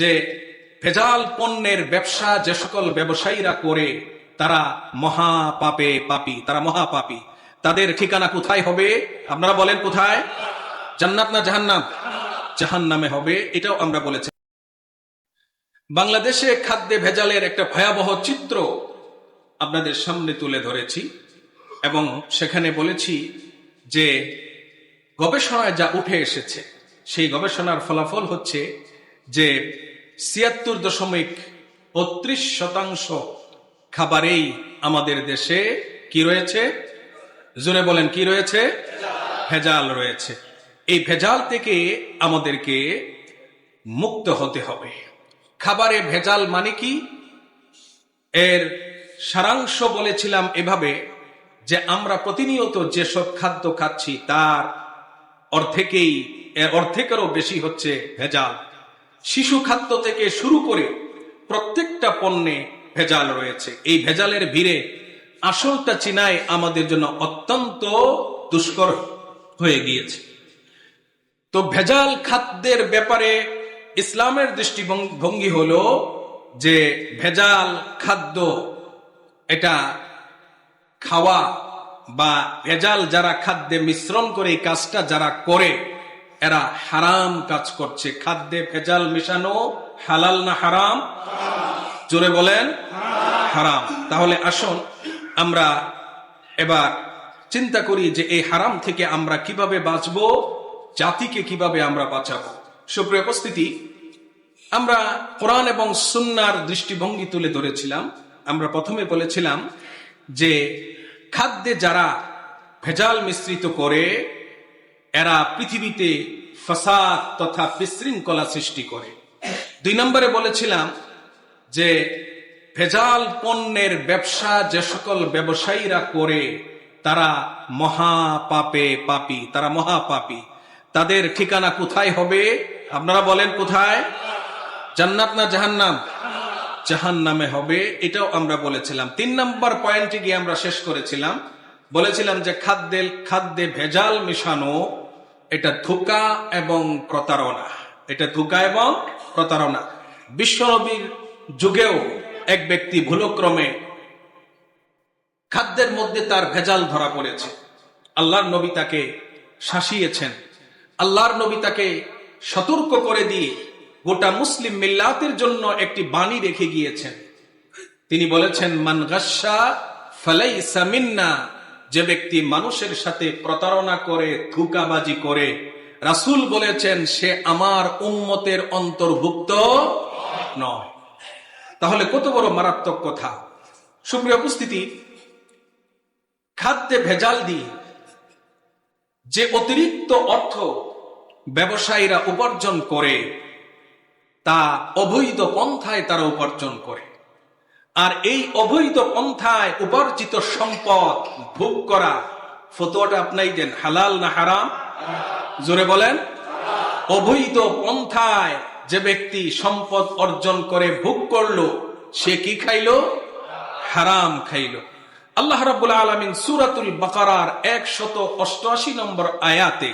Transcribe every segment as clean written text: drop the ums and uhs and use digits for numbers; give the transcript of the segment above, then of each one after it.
যে ভেজাল পণ্যের ব্যবসা যে সকল ব্যবসায়ীরা করে তারা মহাপাপে পাপী, তারা মহাপাপী। তাদের ঠিকানা কোথায় হবে? আপনারা বলেন কোথায়? জান্নাত না জাহান্নাম? জাহান্নামে হবে, এটাও আমরা বলেছি। বাংলাদেশে খাদ্যে ভেজালের একটা ভয়াবহ চিত্র আপনাদের সামনে তুলে ধরেছি এবং সেখানে বলেছি যে গবেষণায় যা উঠে এসেছে সেই গবেষণার ফলাফল হচ্ছে যে ৭৬.৩২% খাবারেই আমাদের দেশে কি রয়েছে? জোরে বলেন, কি রয়েছে? ভেজাল রয়েছে। এই ভেজাল থেকে আমাদেরকে মুক্ত হতে হবে। খাবারে ভেজাল মানে কি? এর সারাংশ বলেছিলাম এভাবে যে আমরা প্রতিনিয়ত যেসব খাদ্য খাচ্ছি তার অর্ধেকেরও বেশি হচ্ছে ভেজাল। শিশু খাদ্য থেকে শুরু করে প্রত্যেকটা পণ্যে ভেজাল রয়েছে। এই ভেজালের ভিড়ে আসলটা চিনাই আমাদের জন্য অত্যন্ত দুষ্কর হয়ে গিয়েছে। তো ভেজাল খাদ্যের ব্যাপারে ইসলামের দৃষ্টিভঙ্গি হলো যে ভেজাল খাদ্য এটা খাওয়া বা ভেজাল যারা খাদ্যে মিশ্রণ করে এই কাজটা যারা করে এরা হারাম কাজ করছে। খাদ্যে ভেজাল মিশানো হালাল না হারাম? জোরে বলেন, হারাম। তাহলে আসুন আমরা এবার চিন্তা করি যে এই হারাম থেকে আমরা কিভাবে বাঁচবো, জাতিকে কিভাবে আমরা বাঁচাবো। সুপ্রিয় উপস্থিতি, আমরা কোরআন এবং সুন্নাহর দৃষ্টিভঙ্গি তুলে ধরেছিলাম। আমরা প্রথমে বলেছিলাম যে খাদ্যে যারা ভেজাল মিশ্রিত করে এরা পৃথিবীতে ফাসাদ তথা বিশৃঙ্খলা সৃষ্টি করে। ২ নম্বরে বলেছিলাম যে ভেজাল পণ্যের ব্যবসা যে সকল ব্যবসায়ীরা করে তারা মহাপাপে পাপী, তারা মহাপাপী। তাদের ঠিকানা কোথায় হবে? আপনারা বলেন কোথায়? জান্নাত না জাহান্নাম? জাহান্নামে হবে, এটাও আমরা বলেছিলাম। ৩ নম্বর পয়েন্টে গিয়ে আমরা শেষ করেছিলাম, বলেছিলাম যে খাদ্যে ভেজাল মিশানো এটা ধোঁকা এবং প্রতারণা। এটা ধোঁকা এবং প্রতারণা। বিশ্বনবীর যুগেও এক ব্যক্তি ভুলক্রমে খাদ্যের মধ্যে তার ভেজাল ধরা পড়েছে। আল্লাহর নবী তাকে শাসিয়েছেন। আল্লাহর নবী তাকে সতর্ক করে দিয়ে গোটা মুসলিম মিল্লাতের জন্য একটি বাণী রেখে গিয়েছেন। তিনি বলেছেন, মান গাশশা ফালাইসা মিন্না, যে ব্যক্তি মানুষের সাথে প্রতারণা করে, ধোঁকাবাজি করে, রাসূল বলেছেন সে আমার উম্মতের অন্তর্ভুক্ত নয়। তাহলে কত বড় মারাত্মক কথা। সুপ্রিয় উপস্থিতি, খাদ্যে ভেজাল দিয়ে যে অতিরিক্ত অর্থ ব্যবসায়ীরা উপার্জন করে তা অবৈধ পন্থায় তারা উপার্জন করে। আর এই অবৈধ পন্থায় উপার্জিত সম্পদ ভোগ করা, ফতোয়াটা আপনাই দেন, হালাল না হারাম? জোরে বলেন। অবৈধ পন্থায় যে ব্যক্তি সম্পদ অর্জন করে ভোগ করলো সে কি খাইলো? হারাম খাইলো। আল্লাহ রাব্বুল আলামিন সূরাতুল বাকারার 188 নম্বর আয়াতে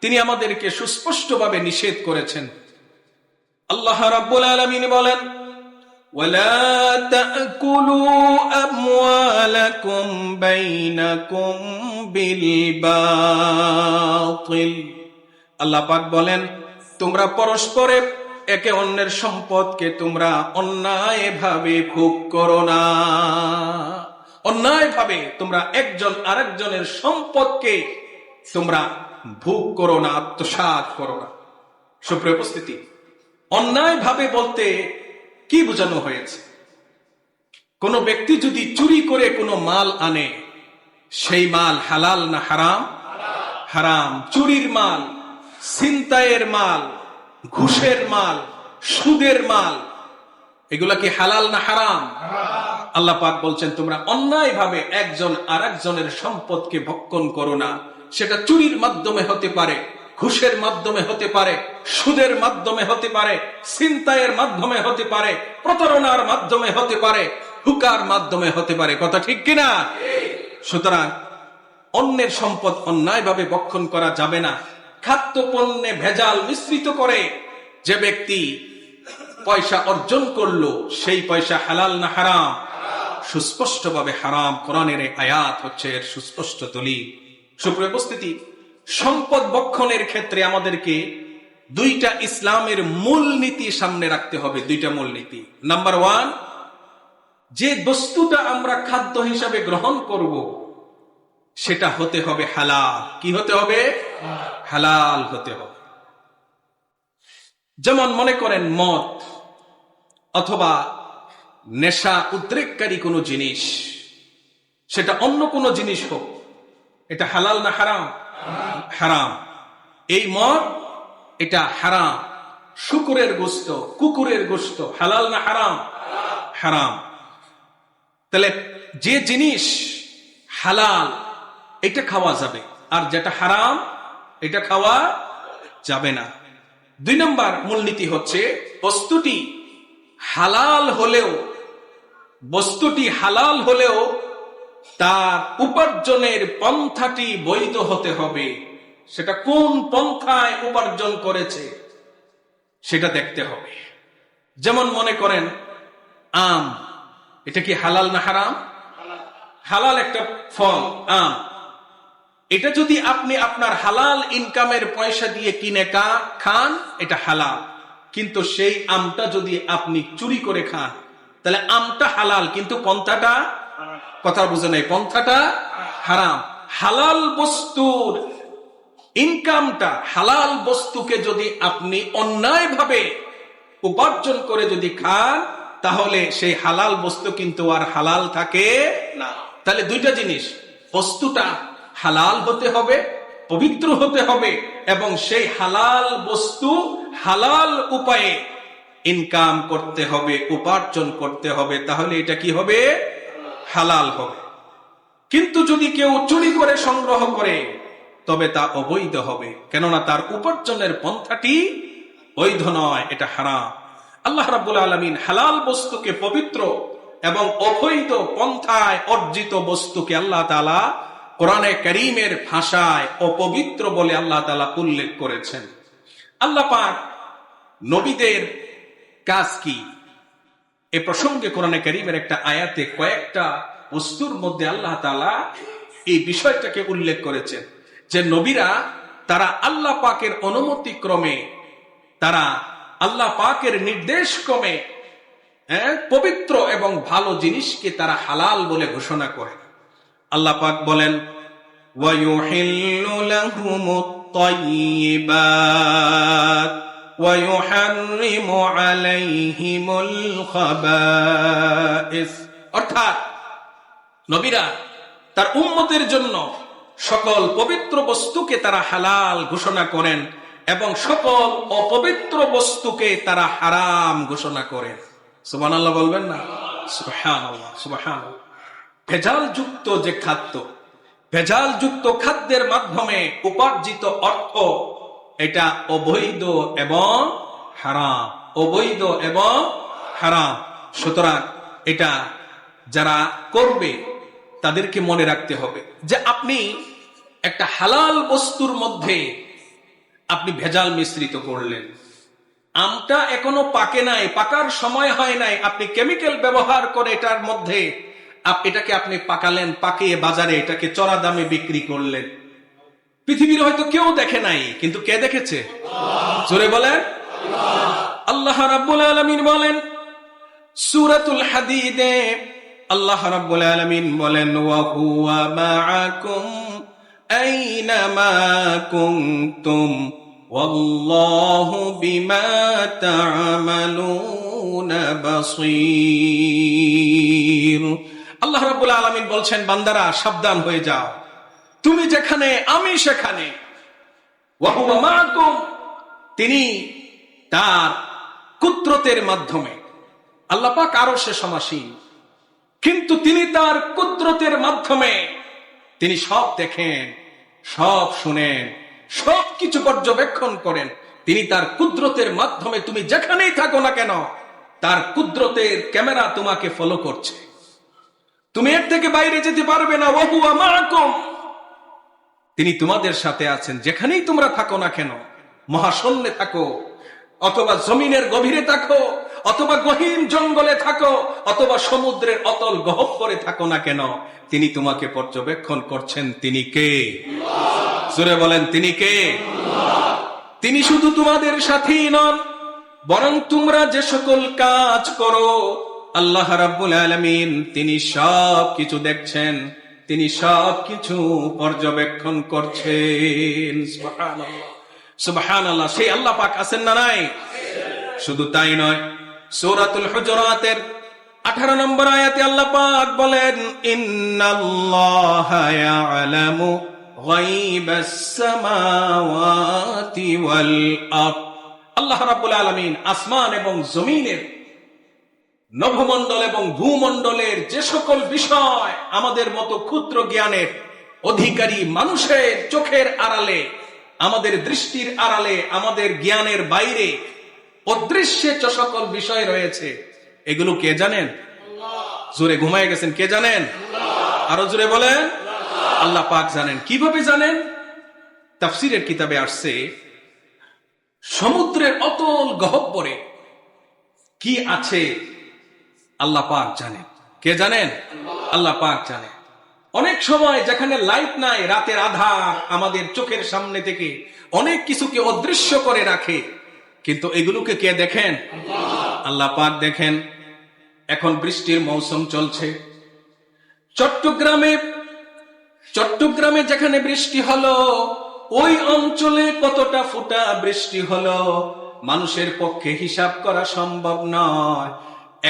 তিনি আমাদেরকে সুস্পষ্টভাবে নিষেধ করেছেন। আল্লাহ রাব্বুল আলামিন বলেন, ওয়ালা তাকুলু আমওয়ালাকুম বাইনাকুম বিল বাতিল। আল্লাহ পাক বলেন, তোমরা পরস্পরে একে অন্যের সম্পদকে তোমরা অন্যায়ভাবে ভোগ করো না। অন্যায়ভাবে তোমরা একজন আরেকজনের সম্পদকে তোমরা ভোগ করো না, আত্মসাৎ করো না। সুপ্রিয় উপস্থিতি, অন্যায়ভাবে বলতে কি বোঝানো হয়েছে? কোন ব্যক্তি যদি চুরি করে কোনো মাল আনে সেই মাল হালাল না হারাম? হারাম। চুরির মাল, ছিনতাইয়ের মাল, ঘুষের মাল, সুদের মাল, এগুলা কি হালাল না হারাম? আল্লাহ পাক বলছেন তোমরা অন্যায়ভাবে একজন আরেকজনের সম্পদকে ভক্ষণ করো না। সেটা চুরির মাধ্যমে হতে পারে, ঘুষের মাধ্যমে হতে পারে, সুদের মাধ্যমে হতে পারে, ছিনতাইয়ের মাধ্যমে হতে পারে, প্রতারণার মাধ্যমে হতে পারে, হুকার মাধ্যমে হতে পারে। কথা ঠিক কিনা? সুতরাং অন্যের সম্পদ অন্যায়ভাবে ভক্ষণ করা যাবে না। খাদ্য পণ্যে ভেজাল মিশ্রিত করে যে ব্যক্তি পয়সা অর্জন করলো সেই পয়সা হালাল না হারাম? সুস্পষ্টভাবে হারাম। কোরআনের এই আয়াত হচ্ছে এর সুস্পষ্ট দলিল। সুপ্রিয় উপস্থিতি, সম্পদ বক্ষণের ক্ষেত্রে আমাদেরকে দুইটা ইসলামের মূলনীতি সামনে রাখতে হবে। দুইটা মূলনীতি। নাম্বার ওয়ান, যে বস্তুটা আমরা খাদ্য হিসাবে গ্রহণ করব সেটা হতে হবে হালাল। কি হতে হবে? হালাল হতে হবে। যেমন মনে করেন মদ অথবা নেশা উদ্রেককারী কোনো জিনিস, সেটা অন্য কোনো জিনিস হোক, এটা হালাল না হারাম? হারাম। এই মদ এটা হারাম। শুকুরের গোশত, কুকুরের গোশত হালাল না হারাম? হারাম। তাহলে যে জিনিস হালাল এটা খাওয়া যাবে, আর যেটা হারাম এটা খাওয়া যাবে না। দুই নম্বর মূলনীতি হচ্ছে বস্তুটি হালাল হলেও তার উপার্জনের পন্থাটি বৈধ হতে হবে। সেটা কোন পন্থায় উপার্জন করেছে সেটা দেখতে হবে। যেমন মনে করেন আম, এটা কি হালাল না হারাম? হালাল একটা ফল আম। এটা যদি আপনি আপনার হালাল ইনকামের পয়সা দিয়ে কিনে খান এটা হালাল, কিন্তু সেই আমটা যদি আপনি চুরি করে খান তাহলে আমটা হালাল, কিন্তু পন্থাটা, কথা বুঝে নাই, পন্থাটা হারাম। হালাল বস্তুর ইনকামটা, হালাল বস্তুকে যদি আপনি অন্যায়ভাবে উপার্জন করে যদি খান তাহলে সেই হালাল বস্তু কিন্তু আর হালাল থাকে না। তাহলে দুইটা জিনিস, বস্তুটা হালাল হতে হবে, পবিত্র হতে হবে, এবং সেই হালাল বস্তু হালাল উপায়ে ইনকাম করতে হবে, উপার্জন করতে হবে, তাহলে এটা কি হবে? হালাল হবে। কিন্তু যদি কেউ চুরি করে সংগ্রহ করে তবে তা অবৈধ হবে, কেননা তার উপার্জনের পন্থাটি বৈধ নয়, এটা হারাম। আল্লাহ রাব্বুল আলামিন হালাল বস্তুকে পবিত্র এবং অবৈধ পন্থায় অর্জিত বস্তুকে আল্লাহ তাআলা কোরআনে কারীমের ভাষায় অপবিত্র বলে আল্লাহ তাআলা উল্লেখ করেছেন। আল্লাহ পাক নবীদের কাজ কি এ প্রসঙ্গে কোরআনে কারীমের একটা আয়াতে কয়েকটা বস্তুর মধ্যে আল্লাহ তাআলা এই বিষয়টাকে উল্লেখ করেছেন যে নবীরা তারা আল্লাহ পাকের অনুমতি ক্রমে, তারা আল্লাহ পাকের নির্দেশ ক্রমে পবিত্র এবং ভালো জিনিসকে তারা হালাল বলে ঘোষণা করে। আল্লাহ পাক বলেন ওয়ায়ুহিল্লু লাহুমুত তাইয়্যিবাত ওয়ায়ুহাররিমু আলাইহিমুল খাবাইস। অর্থাৎ নবীরা তার উম্মতের জন্য সকল পবিত্র বস্তুকে তারা হালাল ঘোষণা করেন এবং সকল অপবিত্র বস্তুকে তারা হারাম ঘোষণা করেন। সুবহানাল্লাহ বলবেন না? সুবহানাল্লাহ, সুবহানাল্লাহ। ভেজাল যুক্ত যে খাদ্য, ভেজাল যুক্ত খাদ্যের মাধ্যমে উপার্জিত অর্থ এটা অবৈধ এবং হারাম, অবৈধ এবং হারাম। সুতরাং এটা যারা করবে তাদেরকে মনে রাখতে হবে যে আপনি একটা হালাল বস্তুর মধ্যে আপনি ভেজাল মিশ্রিত করলেন। আমটা এখনো পাকে নাই, পাকার সময় হয় নাই, আপনি কেমিক্যাল ব্যবহার করে এটার মধ্যে এটাকে আপনি পাকালেন, পাকিয়ে বাজারে এটাকে চড়া দামে বিক্রি করলেন। পৃথিবীর হয়তো কেউ দেখে নাই, কিন্তু কে দেখেছে? জোরে বলেন আল্লাহ রাব্বুল আলামিন বলেন সূরাতুল হাদীদে, আল্লাহ রাব্বুল আলামিন বলেন ওয়া হুয়া মাআকুম আইনামা কুনতুম ওয়াল্লাহু বিমা তা'মালুনা বাসীর। আল্লাহ রাব্বুল আলামিন বলছেন বান্দারা সাবধান হয়ে যাও, তুমি যেখানে আমি সেখানে। ওয়া হুয়া মাআকুম, তিনি তার কুদরতের মাধ্যমে, আল্লাহ পাক আরশে সমাসীন, কিন্তু তিনি তার কুদরতের মাধ্যমে তিনি সব দেখেন, সব শুনেন, সবকিছু পর্যবেক্ষণ করেন। তিনি তার কুদরতের মাধ্যমে তুমি যেখানেই থাকো না কেন তার কুদরতের ক্যামেরা তোমাকে ফলো করছে, তুমি এর থেকে বাইরে যেতে পারবে না। ওয়া হুয়া মাআকুম, তিনি তোমাদের সাথে আছেন যেখানেই তোমরা থাকো না কেন, মহাশূন্যে থাকো অথবা জমিনের গভীরে থাকো অথবা গহীন জঙ্গলে থাকো, অথবা সমুদ্রের অতল গহ্বরে থাকো না কেন, তিনি তোমাকে পর্যবেক্ষণ করছেন। তিনি কে? জোরে বলেন, তিনি কে? তিনি শুধু তোমাদের সাথেই নন, বরং তোমরা যে সকল কাজ করো আল্লাহ রাব্বুল আলামিন তিনি সব কিছু দেখছেন, তিনি সব কিছু পর্যবেক্ষণ করছেন। সুবহানাল্লাহ, সুবহানাল্লাহ। সেই আল্লাহ পাক আছেন না নাই? শুধু তাই নয়, সূরাতুল হুজুরাতের 18 নম্বর আয়াতে আল্লাহ পাক বলেন, ইন্নাল্লাহা ইয়ালামু গায়বাস সামাওয়াতি ওয়াল আরদ। আল্লাহ রাব্বুল আলামিন আসমান এবং জমিনের, নভমণ্ডল এবং ভূমণ্ডলের যে সকল বিষয় আমাদের মতো ক্ষুদ্র জ্ঞানের অধিকারী মানুষের চোখের আড়ালে, আমাদের দৃষ্টির আড়ালে, আমাদের জ্ঞানের বাইরে অদৃশ্যে যে সকল বিষয় রয়েছে, এগুলো কে জানেন? জোরে ঘুমায় গেছেন, কে জানেন? আরো জোরে বলেন, আল্লাহ পাক জানেন। কিভাবে জানেন? তাফসীরের কিতাবে আসছে, সমুদ্রের অতল গহ্বরে কি আছে আল্লাহ পাক জানেন। কে জানেন? আল্লাহ পাক জানেন। অনেক সময় যেখানে লাইট নাই, রাতের আধার আমাদের চোখের সামনে থেকে অনেক কিছুকে অদৃশ্য করে রাখে, কিন্তু এগুলোকে কে দেখেন? আল্লাহ পাক দেখেন। এখন বৃষ্টির মৌসুম চলছে, চট্টগ্রামে যেখানে বৃষ্টি হলো, ওই অঞ্চলে কতটা ফুটা বৃষ্টি হলো মানুষের পক্ষে হিসাব করা সম্ভব নয়।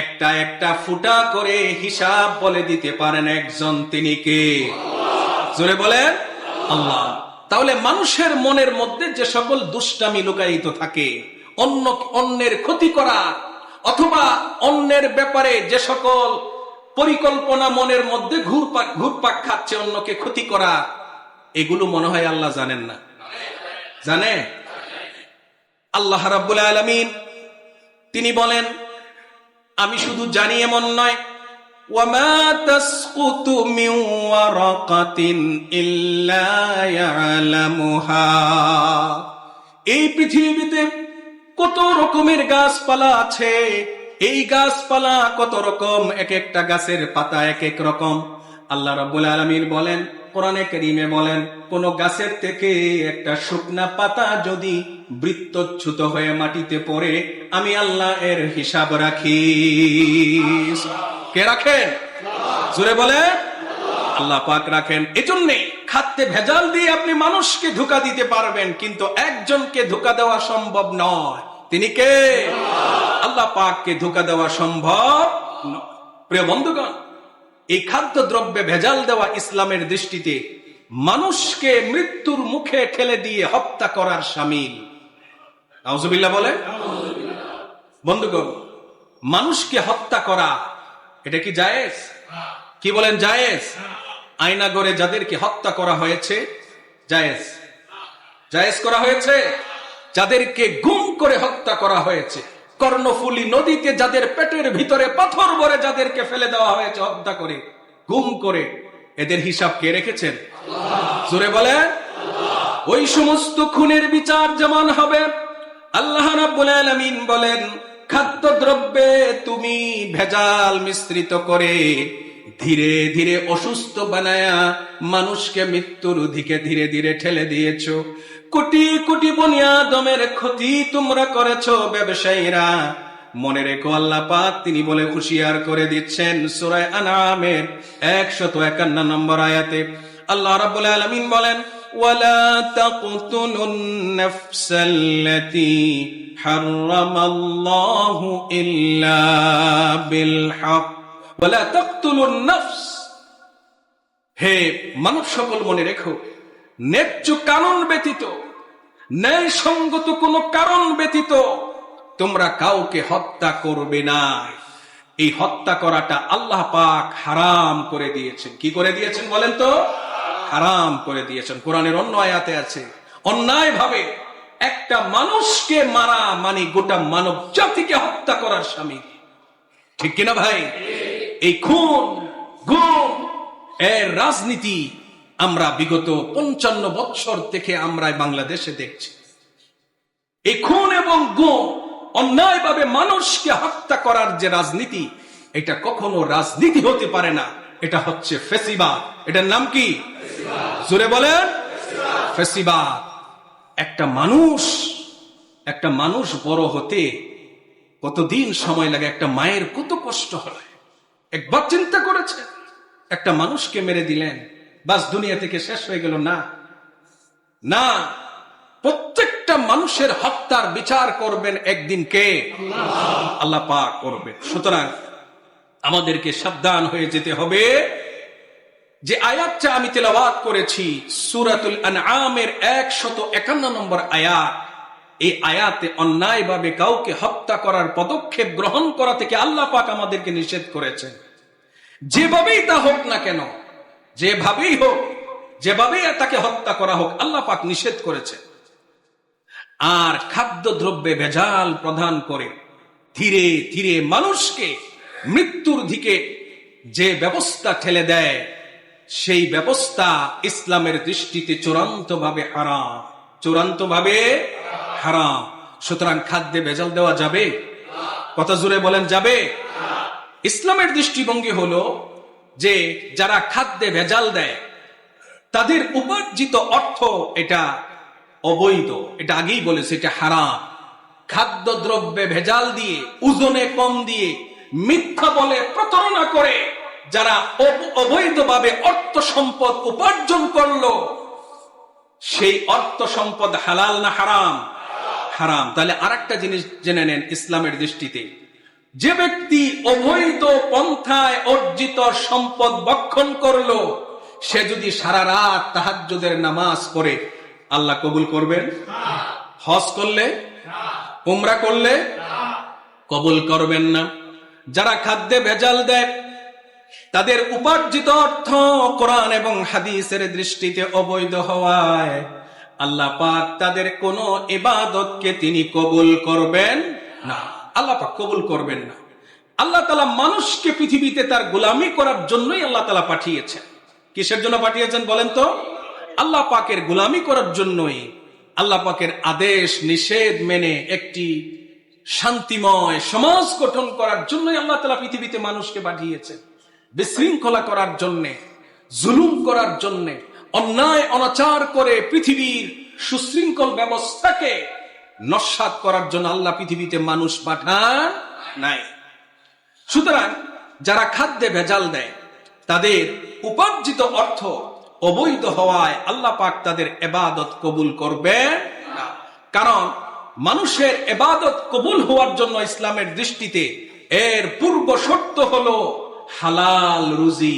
একটা একটা ফুটা করে হিসাব বলে দিতে পারেন একজন, তিনি কে? জোরে বলেন, আল্লাহ। তাহলে মানুষের মনের মধ্যে যে সকল দুষ্টামি লুকায়িত থাকে, অন্যের ক্ষতি করা অথবা অন্যের ব্যাপারে যে সকল পরিকল্পনা মনের মধ্যে ঘুরপাক খাচ্ছে, অন্যকে ক্ষতি করা, এগুলো মনে হয় আল্লাহ জানেন না? জানে? আল্লাহ রাব্বুল আলামিন তিনি বলেন, আমি শুধু জানি এমন নয়, ওয়ামা তাসকুতু মিন ওয়ারাকাতিন ইল্লা ইয়ালামুহা। এই পৃথিবীতে কত রকমের গাছপালা আছে, এই গাছপালা কত রকম, এক একটা গাছের পাতা এক এক রকম। আল্লাহ রাব্বুল আলামিন বলেন, কোরআনে কারীমে বলেন, কোন গাছের থেকে একটা শুকনা পাতা যদি বৃত্তচ্যুত হয়ে মাটিতে পড়ে, আমি আল্লাহ এর হিসাব রাখি। কে রাখেন? জোরে বলে, আল্লাহ পাক রাখেন। এজন্যে খাদ্যে ভেজাল দিয়ে আপনি মানুষকে ধোঁকা দিতে পারবেন, কিন্তু একজনকে ধোঁকা দেওয়া সম্ভব নয়। তিনি কে? আল্লাহ পাককে ধোঁকা দেওয়া সম্ভব নয়। প্রিয় বন্ধুগণ, এই খাদ্য দ্রব্যে ভেজাল দেওয়া ইসলামের দৃষ্টিতে মানুষকে মৃত্যুর মুখে ঠেলে দিয়ে হত্যা করার শামিল। নাউজুবিল্লাহ বলে। বন্ধুগণ, মানুষকে হত্যা করা এটা কি জায়েজ? কি বলেন, জায়েজ? আয়নাগরে যাদেরকে হত্যা করা হয়েছে, জায়েজ? জায়েজ করা হয়েছে। যাদেরকে গুম করে হত্যা করা হয়েছে, কর্ণফুলী নদীতে যাদের পেটের ভিতরে পাথর ভরে যাদেরকে ফেলে দেওয়া হয়েছে হত্যা করে, গুম করে, এদের হিসাব কে রেখেছেন? জোরে বলেন। ওই সমস্ত খুনের বিচার যেমন হবে, আল্লাহ রাব্বুল আলামিন বলেন, খাদ্যদ্রব্যে তুমি ভেজাল মিশ্রিত করে ধীরে ধীরে অসুস্থ বানায়া মানুষকে মৃত্যুর দিকে ধীরে ধীরে ঠেলে দিয়েছো। কোটি কোটি বনি আদমের ক্ষতি তোমরা করেছো ব্যবসায়ীরা। মনে রেখো, আল্লাহ পাক তিনি বলে হুঁশিয়ার করে দিচ্ছেন সূরা আনআমের 151 নম্বর আয়াতে। আল্লাহ রাব্বুল আলামিন বলেন, ওয়ালা তাকতুলুন নাফসাল্লাতী হারামাল্লাহু ইল্লা বিল হক ওয়ালা তাকতুলুন নাফস। হে মানব সকল, মনে রেখো, ন্যায্য কারণ ব্যতীত, ন্যায় সঙ্গত কোন কারণ ব্যতীত তোমরা কাউকে হত্যা করবে না। এই হত্যা করাটা আল্লাহ পাক হারাম করে দিয়েছেন। কি করে দিয়েছেন বলেন তো? হারাম করে দিয়েছেন। কোরআনের অন্য আয়াতে আছে, অন্যায় ভাবে একটা মানুষকে মারা মানে গোটা মানব জাতিকে হত্যা করার শামিল। ঠিক কিনা ভাই? এই খুন, গুম, এর রাজনীতি আমরা বিগত 55 বছর থেকে আমরা বাংলাদেশে দেখছি। এই খুন এবং গুম অন্যায়ভাবে মানুষকে হত্যা করার যে রাজনীতি, এটা কখনো রাজনীতি হতে পারে না, এটা হচ্ছে ফেসিবাদ। এটার নাম কি? জোরে বলেন, ফেসিবাদ। একটা মানুষ বড় হতে কতদিন সময় লাগে, একটা মায়ের কত কষ্ট হয়। একবার চিন্তা করেছে, একটা মানুষকে মেরে দিলেন, বাস দুনিয়া থেকে শেষ হয়ে গেল? না না, প্রত্যেকটা মানুষের হত্যার বিচার করবেন একদিন কে? আল্লাহ পাক করবেন। সুতরাং আমাদেরকে সাবধান হয়ে যেতে হবে। যে আয়াতটা আমি তেলাওয়াত করেছি সূরাতুল আনআমের 151 নম্বর আয়াত, এই আয়াতে অন্যায়ভাবে কাউকে হত্যা করার পদক্ষেপ গ্রহণ করা থেকে আল্লাহ পাক আমাদেরকে নিষেধ করেছেন। যেভাবেই তা হোক না কেন, যেভাবেই হোক, যেভাবেই তাকে হত্যা করা হোক, আল্লাহ পাক নিষেধ করেছেন। আর খাদ্যদ্রব্যে ভেজাল প্রদান করে ধীরে ধীরে মানুষকে মৃত্যুর দিকে যে ব্যবস্থা ঠেলে দেয়, সেই ব্যবস্থা ইসলামের দৃষ্টিতে চূড়ান্তভাবে হারাম, চূড়ান্তভাবে হারাম। সুতরাং খাদ্যে ভেজাল দেওয়া যাবে? কথা জোরে বলেন, যাবে? ইসলামের দৃষ্টিভঙ্গি হলো যে যারা খাদ্যে ভেজাল দেয় তাদের উপার্জিত অর্থ এটা অবৈধ, এটা আগেই বলেছে, এটা হারাম। খাদ্যদ্রব্যে ভেজাল দিয়ে, ওজনে কম দিয়ে, মিথ্যা বলে প্রতারণা করে যারা অবৈধভাবে অর্থ সম্পদ উপার্জন করলো, সেই অর্থ সম্পদ হালাল না হারাম? হারাম। তাহলে আরেকটা জিনিস জেনে নেন, ইসলামের দৃষ্টিতে যে ব্যক্তি অবৈধ পন্থায় অর্জিত সম্পদ ভক্ষণ করলো, সে যদি সারা রাত তাহাজ্জুদের নামাজ পড়ে, আল্লাহ কবুল করবেন? হজ করলে, উমরা করলে কবুল করবেন না। যারা খাদ্যে ভেজাল দেয় তাদের উপার্জিত অর্থ কোরআন এবং হাদিসের দৃষ্টিতে অবৈধ হওয়ায় আল্লাহ পাক তাদের কোন ইবাদতকে তিনি কবুল করবেন না। আল্লাহ পাক কবুল করবেন না। আল্লাহ তাআলা মানুষকে পৃথিবীতে তার গোলামি করার জন্যই আল্লাহ তাআলা পাঠিয়েছেন। কিসের জন্য পাঠিয়েছেন বলেন তো? আল্লাহ পাকের গোলামি করার জন্যই। আল্লাহ পাকের আদেশ নিষেধ মেনে একটি শান্তিময় সমাজ গঠন করার জন্যই আল্লাহ তাআলা পৃথিবীতে মানুষকে পাঠিয়েছেন। বিশৃঙ্খলা করার জন্যে, জুলুম করার জন্যে, অন্যায় অনাচার করে পৃথিবীর সুশৃঙ্খল ব্যবস্থাকে নস্যাৎ করার জন্য আল্লাহ পৃথিবীতে মানুষ পাঠান নাই। সুতরাং যারা খাদ্যে ভেজাল দেয় তাদের উপার্জিত অর্থ অবৈধ হওয়ায় আল্লাহ পাক তাদের ইবাদত কবুল করবেন না। কারণ মানুষের ইবাদত কবুল হওয়ার জন্য ইসলামের দৃষ্টিতে এর পূর্ব শর্ত হলো হালাল রুজি।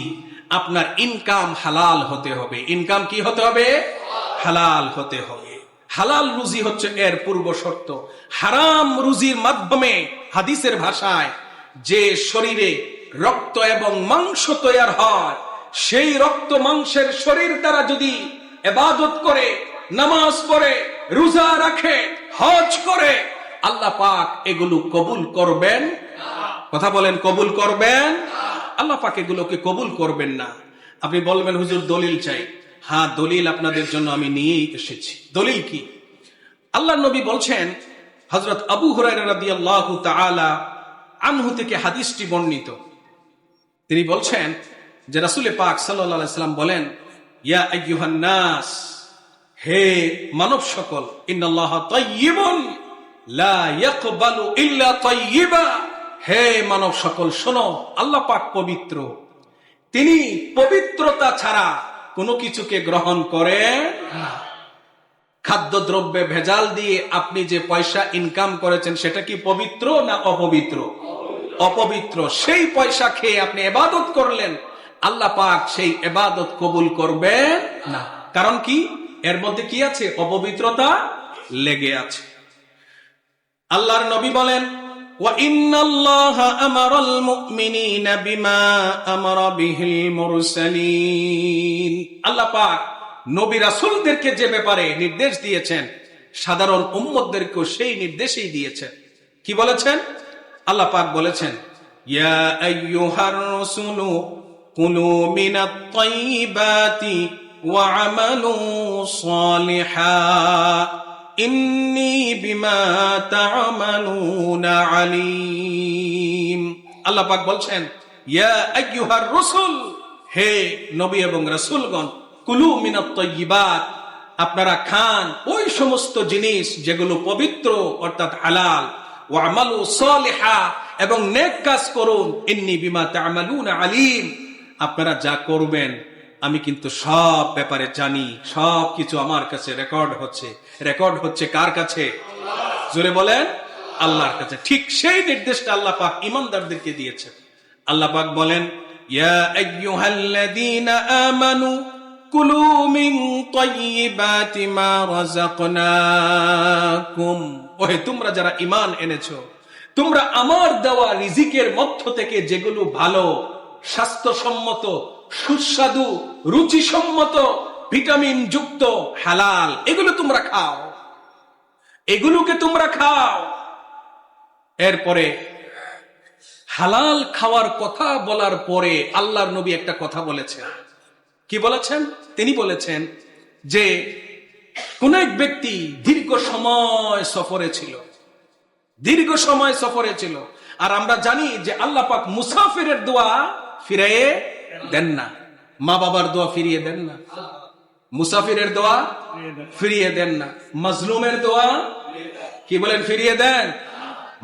আপনার ইনকাম হালাল হতে হবে। ইনকাম কি হতে হবে? হালাল হতে হবে। হালাল রুজি হচ্ছে এর পূর্ব শর্ত। হারাম রুজির মাধ্যমে, হাদিসের ভাষায়, যে শরীরে রক্ত এবং মাংস তৈরি হয়, সেই রক্ত মাংসের শরীর দ্বারা যদি ইবাদত করে, নামাজ পড়ে, রোজা রাখে, হজ করে, আল্লাহ পাক এগুলো কবুল করবেন। কথা বলেন, কবুল করবেন? আল্লাহ পাক এগুলোকে কবুল করবেন না। আপনি বলবেন হুজুর দলিল চাই। হ্যাঁ, দলিল আপনাদের জন্য আমি নিয়েই এসেছি। দলিল কি? আল্লাহ নবী বলছেন, হযরত আবু হুরায়রা রাদিয়াল্লাহু তাআলা আনহু থেকে হাদিসটি বর্ণিত। তিনি বলছেন যে রাসূল পাক সাল্লাল্লাহু আলাইহি সাল্লাম বলেন, ইয়া আইয়ুহান নাস, হে মানব সকল, ইন্নাল্লাহা তাইয়্যিবুন লা ইয়াকবালু ইল্লা তাইয়্যিবা। হে মানব সকল শোনো, আল্লাহ পাক পবিত্র, তিনি পবিত্রতা ছাড়া কোনো কিছুকে গ্রহণ করেন না। খাদ্যদ্রব্যে ভেজাল দিয়ে আপনি যে পয়সা ইনকাম করেছেন সেটা কি পবিত্র না অপবিত্র? অপবিত্র। সেই পয়সা খেয়ে আপনি ইবাদত করলেন, আল্লাহ পাক সেই ইবাদত কবুল করবেন না। কারণ কি? এর মধ্যে কি আছে? অপবিত্রতা লেগে আছে। আল্লাহর নবী বলেন, ওয়া ইন্নাল্লাহা আমারাল মুমিনিনা বিমা আমারা বিহিল মুরসালিন। আল্লাহ পাক নবী রাসূলদেরকে যে ব্যাপারে নির্দেশ দিয়েছেন, সাধারণ উম্মতদেরকেও সেই নির্দেশই দিয়েছেন। কি বলেছেন? আল্লাহ পাক বলেছেন, ইয়া আইয়ুহার রাসূলু কুলু মিনাত তাইয়্যিবাতি ওয়া আমালু সালিহা। ইন্নী বিমা তা'মালুনা আলীম। আল্লাহ পাক বলছেন, ইয়া আইয়ুহার রাসূল, হে নবী এবং রাসূলগণ, কুলু মিনাত তাইয়্যিবাত, আপনারা খান ওই সমস্ত জিনিস যেগুলো পবিত্র অর্থাৎ হালাল, ওয়া আমালু সালিহা, এবং নেক কাজ করুন, ইন্নী বিমা তা'মালুনা আলীম, আপনারা যা করবেন আমি কিন্তু সব ব্যাপারে জানি, সব কিছু আমার কাছে রেকর্ড হচ্ছে। রেকর্ড হচ্ছে কার কাছে? জোরে বলেন, আল্লাহর কাছে। ঠিক সেই নির্দেশটা আল্লাহ পাক ঈমানদারদেরকে দিয়েছেন। আল্লাহ পাক বলেন, ইয়া আইয়ুহাল্লাযীনা আমানু কুলু মিন তাইয়্যিবাতি মা রাযাকনাকুম, ওহে তোমরা যারা ঈমান এনেছো, তোমরা আমার দেওয়া রিজিকের মধ্য থেকে যেগুলো ভালো, স্বাস্থ্যসম্মত, সুস্বাদু, রুচিসম্মত, ভিটামিন যুক্ত, হালাল, এগুলো তোমরা খাও, এগুলোকে তোমরা খাও। এরপরে হালাল খাওয়ার কথা বলার পরে আল্লাহর নবী একটা কথা বলেছেন। কি বলেছেন? তিনি বলেছেন যে কোন এক ব্যক্তি দীর্ঘ সময় সফরে ছিল, দীর্ঘ সময় সফরে ছিল। আর আমরা জানি যে আল্লাহ পাক মুসাফিরের দোয়া ফিরিয়ে দেন না, মা বাবার দোয়া ফিরিয়ে দেন না, মুসাফিরের দোয়া ফিরিয়ে দেন না, মাজলুমের দোয়া কি বলেন ফিরিয়ে দেন,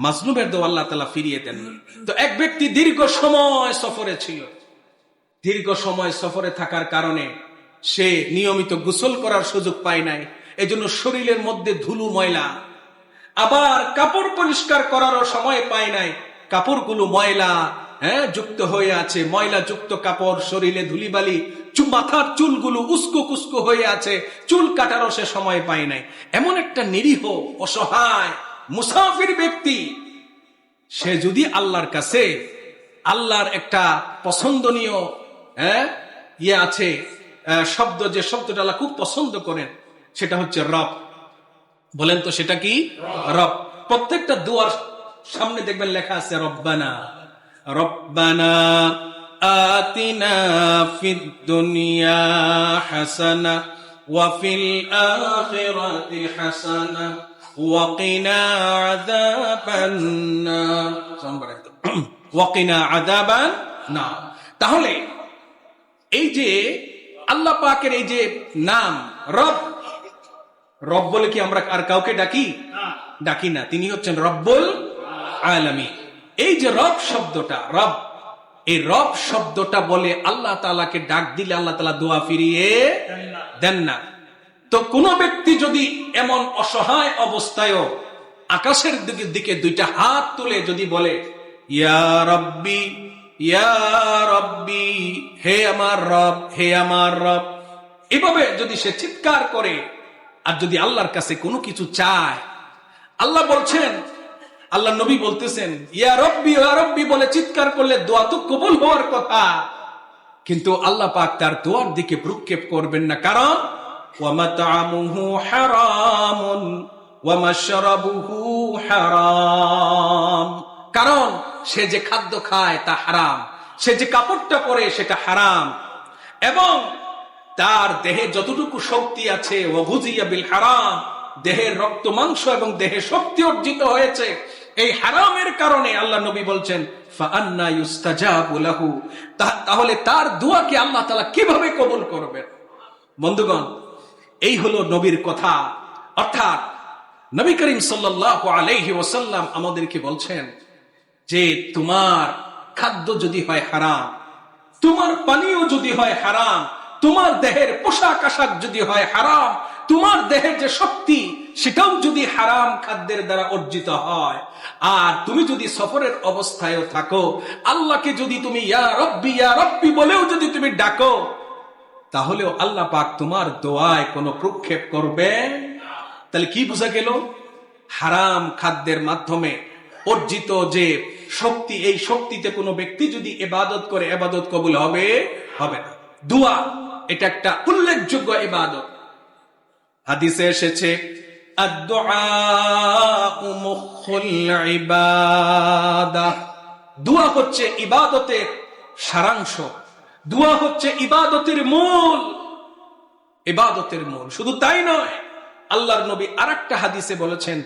মাজলুমের দোয়া আল্লাহ তাআলা ফিরিয়ে দেন না। তো এক ব্যক্তি দীর্ঘ সময় সফরে ছিল, দীর্ঘ সময় সফরে থাকার কারণে সে নিয়মিত গোসল করার সুযোগ পায় নাই, এজন্য শরীরের মধ্যে ধুলো ময়লা, আবার কাপড় পরিষ্কার করারও সময় পায় নাই, কাপড়গুলো ময়লা যুক্ত হয়ে আছে, ময়লা যুক্ত কাপড়, শরীরে ধুলিবালি, মাথার চুলগুলো উস্কো কুস্কো হয়ে আছে, চুল কাটারও সে সময় পায় নাই। এমন একটা নিরীহ অসহায় মুসাফির ব্যক্তি, সে যদি আল্লাহর কাছে আল্লাহর একটা পছন্দনীয় ইয়ে আছে শব্দ, যে শব্দটা আল্লাহ খুব পছন্দ করেন, সেটা হচ্ছে রব। বলেন তো সেটা কি? রব। প্রত্যেকটা দুয়ার সামনে দেখবেন লেখা আছে রব্বানা, রব্বানা আতিনা ফিদ দুনিয়া হাসানা ওয়া ফিল আখিরাতি হাসানা ওয়া কিনা আযাবান নার, ওয়া কিনা আযাবান নার। তাহলে এই যে আল্লাহ পাকের এই যে নাম রব, রব বলে কি আমরা আর কাউকে ডাকি? ডাকি না। তিনি হচ্ছেন রব্বুল আলামিন। এই যে রব শব্দটা, রব, এই রব শব্দটা বলে আল্লাহ তাআলাকে ডাক দিলে আল্লাহ তাআলা দোয়া ফিরিয়ে দেন না। তো কোন ব্যক্তি যদি এমন অসহায় অবস্থায়ও আকাশের দিকে দুইটা হাত তুলে যদি বলে ইয়া রব্বি, ইয়া রব্বি, হে আমার রব, হে আমার রব, এভাবে যদি সে চিৎকার করে আর যদি আল্লাহর কাছে কোনো কিছু চায়, আল্লাহ বলছেন, আল্লাহ নবী বলতেছেন ইয়া রব্বি, ইয়া রব্বি বলে চিৎকার করলে দোয়া তো কবুল হওয়ার কথা, কিন্তু আল্লাহ পাক তার দোয়ার দিকে ভ্রুক্ষেপ করবেন না। কারণ ওয়া মাতআমুহু হারামুন ওয়া মাশরাবুহু হারাম, কারণ সে যে খাদ্য খায় তা হারাম, সে যে কাপড়টা পরে সেটা হারাম, এবং তার দেহে যতটুকু শক্তি আছে ওয়াগুযিয়া বিল হারাম, দেহের রক্ত মাংস এবং দেহে শক্তি অর্জিত হয়েছে এই হারামের কারণে। আল্লাহ নবী বলছেন ফাআন্না ইউস্তাজাবু লাহু, তাহলে তার দোয়াকে আল্লাহ তাআলা কিভাবে কবুল করবেন? বন্ধুগণ, এই হলো নবীর কথা। অর্থাৎ নবী করিম সাল্লাল্লাহু আলাইহি ওয়াসাল্লাম আমাদেরকে বলছেন যে তোমার খাদ্য যদি হয় হারাম, তোমার পানীয় যদি হয় হারাম, তোমার দেহের পোশাক আশাক যদি হয় হারাম, তোমার দেহের যে শক্তি সেটাও যদি হারাম খাদ্যের দ্বারা অর্জিত হয়, আর তুমি যদি সফরের অবস্থায়ও থাকো, আল্লাহকে যদি তুমি ইয়া রব্বি বলেও যদি তুমি ডাকো, তাহলেও আল্লাহ পাক তোমার দোয়ায় কোনো প্রক্ষেপ করবে। তাহলে কি বোঝা গেল? হারাম খাদ্যের মাধ্যমে অর্জিত যে শক্তি, এই শক্তিতে কোনো ব্যক্তি যদি ইবাদত করে, ইবাদত কবুল হবে হবে না। দোয়া এটা একটা উল্লেখযোগ্য ইবাদত। হাদিসে এসেছে আদ-দুআউ মুখুল ইবাদাহ, দোয়া হচ্ছে ইবাদতের সারাংশ, দোয়া হচ্ছে ইবাদতের মূল, ইবাদতের মূল। শুধু তাই নয়, আল্লাহর নবী আরেকটা হাদিসে বলেছেন,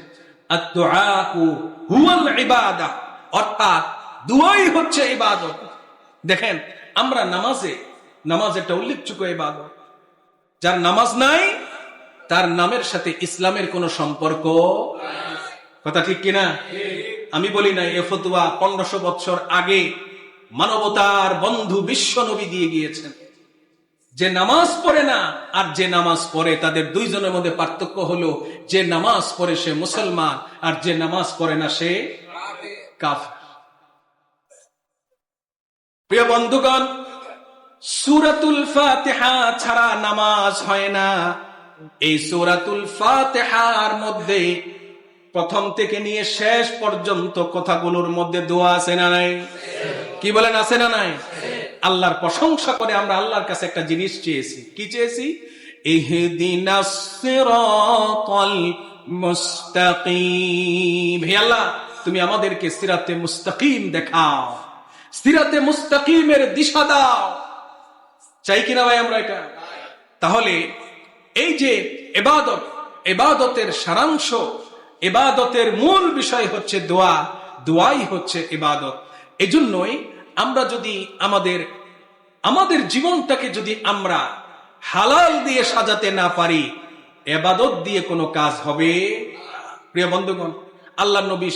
আদ-দুআউ হুয়াল ইবাদাহ, অর্থাৎ দুআই হচ্ছে ইবাদত। দেখেন, আমরা নামাজ একটা উল্লেখযোগ্য ইবাদত। যার নামাজ নাই তার নামের সাথে ইসলামের কোনো সম্পর্ক, কথা ঠিক কিনা? আমি বলি না, এ ফতোয়া 1500 বছর আগে মানবতার বন্ধু বিশ্ব নবী দিয়ে গিয়েছেন। যে নামাজ পড়ে না আর যে নামাজ পড়ে, তাদের দুইজনের মধ্যে পার্থক্য হলো, যে নামাজ পড়ে সে মুসলমান, আর যে নামাজ পড়ে না সে কাফের। প্রিয় বন্ধুগণ, সূরাতুল ফাতিহা ছাড়া নামাজ হয় না। এই সূরাতুল ফাতিহার মধ্যে প্রথম থেকে নিয়ে শেষ পর্যন্ত কথাগুলোর মধ্যে দোয়া আছে না নাই? কি বলেন, আছে না নাই? আল্লাহর প্রশংসা করে আমরা আল্লাহর কাছে একটা জিনিস চেয়েছি। কি চেয়েছি? ইহদিনাস সিরাতাল মুস্তাকিম। হে আল্লাহ, তুমি আমাদেরকে সিরাতে মুস্তাকিম দেখাও, সিরাতে মুস্তাকিমের দিশা দাও। চাই কিনা ভাই আমরা এটা? তাহলে এই যে ইবাদত, ইবাদতের সারাংশ, ইবাদতের মূল বিষয় হচ্ছে দোয়া, দোয়াই হচ্ছে ইবাদত। এজন্যই আমরা যদি আমাদের জীবনটাকে যদি আমরা হালাল দিয়ে সাজাতে না পারি, ইবাদত দিয়ে কোনো কাজ হবে? প্রিয় বন্ধুগণ, আল্লাহর নবী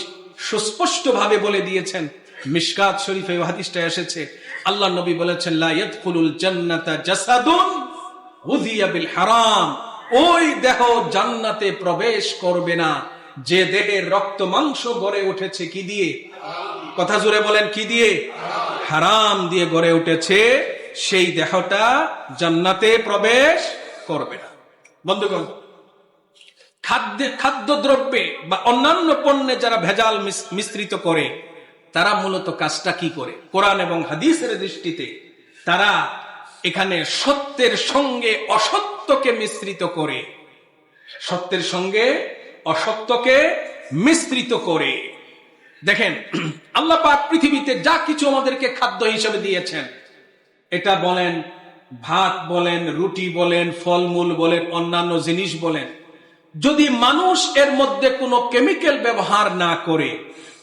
সুস্পষ্ট ভাবে বলে দিয়েছেন, মিশকাত শরীফে হাদিসটা এসেছে, আল্লাহর নবী বলেছেন, লা ইয়াদখুলুল জান্নাতা জাসাদুন উযিয়া বিল হারাম। ওই দেহ জান্নাতে প্রবেশ করবে না যে দেহের রক্ত মাংস গড়ে উঠেছে কি দিয়ে? কথা জোরে বলেন, কি দিয়ে? হারাম দিয়ে গড়ে উঠেছে, সেই দেহটা জান্নাতে প্রবেশ করবে না। বন্ধুগণ, খাদ্যদ্রব্যে বা অন্যান্য পণ্যে যারা ভেজাল মিশ্রিত করে, তারা মূলত কাজটা কি করে? কোরআন এবং হাদিসের দৃষ্টিতে তারা এখানে সত্যের সঙ্গে অসত্যকে মিশ্রিত করে, সত্যের সঙ্গে অসত্যকে মিশ্রিত করে। দেখেন, আল্লাহ পাক পৃথিবীতে যা কিছু আমাদেরকে খাদ্য হিসেবে দিয়েছেন, এটা বলেন ভাত বলেন, রুটি বলেন, ফলমূল বলেন, অন্যান্য জিনিস বলেন, যদি মানুষ এর মধ্যে কোনো কেমিক্যাল ব্যবহার না করে,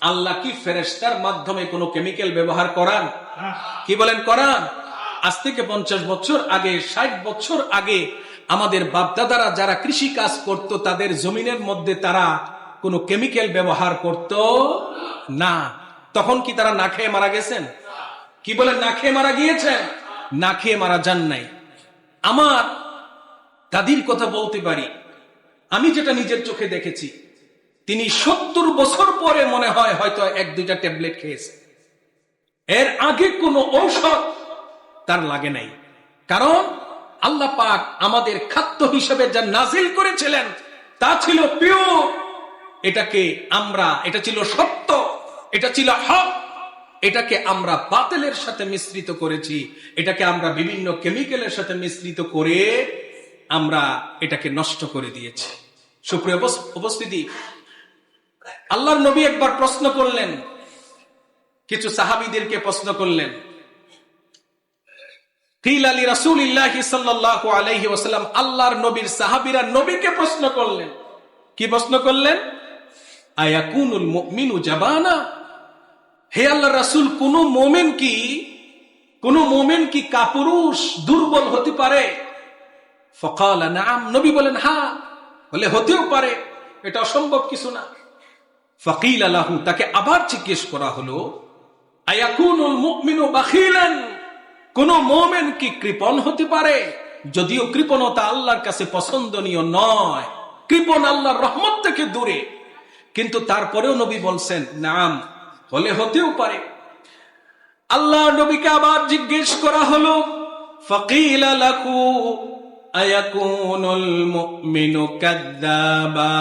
আল্লাহ কি ফেরেশতার মাধ্যমে কোনো কেমিক্যাল ব্যবহার করান? কি বলেন, করান? আজ থেকে 50 বছর আগে, 60 বছর আগে আমাদের বাপদাদারা যারা কৃষি কাজ করত, তাদের জমিনের মধ্যে তারা কোনো কেমিক্যাল ব্যবহার করত না। তখন কি তারা না খেয়ে মারা গেছেন? কি বলেন, না খেয়ে মারা গিয়েছেন? না খেয়ে মারা যান নাই। আমার দাদির কথা বলতে পারি, আমি যেটা নিজের চোখে দেখেছি, তিনি 70 বছর পরে মনে হয় হয়তো 1-2টা ট্যাবলেট খেয়েছে। এর আগে কোনো ঔষধ তার লাগে নাই। কারণ আল্লাহ পাক আমাদের খাদ্য হিসেবে যা নাজিল করেছিলেন তা ছিল পিওর। এটা ছিল সত্য, এটা ছিল হক। এটাকে আমরা বাতিলের সাথে মিশ্রিত করেছি, এটাকে আমরা বিভিন্ন কেমিক্যালের সাথে মিশ্রিত করে আমরা এটাকে নষ্ট করে দিয়েছি। সুপ্রিয় উপস্থিতি, আল্লাহর নবী একবার প্রশ্ন করলেন, কিছু সাহাবীদেরকে প্রশ্ন করলেন। কিলা লি রাসূলিল্লাহি সাল্লাল্লাহু আলাইহি ওয়াসাল্লাম, আল্লাহর নবীর সাহাবীরা নবীকে প্রশ্ন করলেন। কি প্রশ্ন করলেন? আয়াকুনুল মুমিনু জাবানা, হে আল্লাহর রাসূল, কোন মুমিন কি কাপুরুষ, দুর্বল হতে পারে? ফাকালা নাম, নবী বলেন হ্যাঁ, বলে হতেও পারে, এটা অসম্ভব কিছু না। ফাকিলা লাহু, তাকে আবার জিজ্ঞেস করা হলো, আয়াকুনুল মুমিনু বাখিলান, কোন মুমিন কি কৃপণ হতে পারে? যদিও কৃপণতা আল্লাহর কাছে পছন্দনীয় নয়, কৃপণ আল্লাহর রহমত থেকে দূরে, কিন্তু তারপরেও নবী বলছেন নাম, হতেও পারে। আল্লাহ নবীকে আবার জিজ্ঞেস করা হলো, ফাকিলা লাহু আয়াকুনুল মুমিনু কাযযাবা,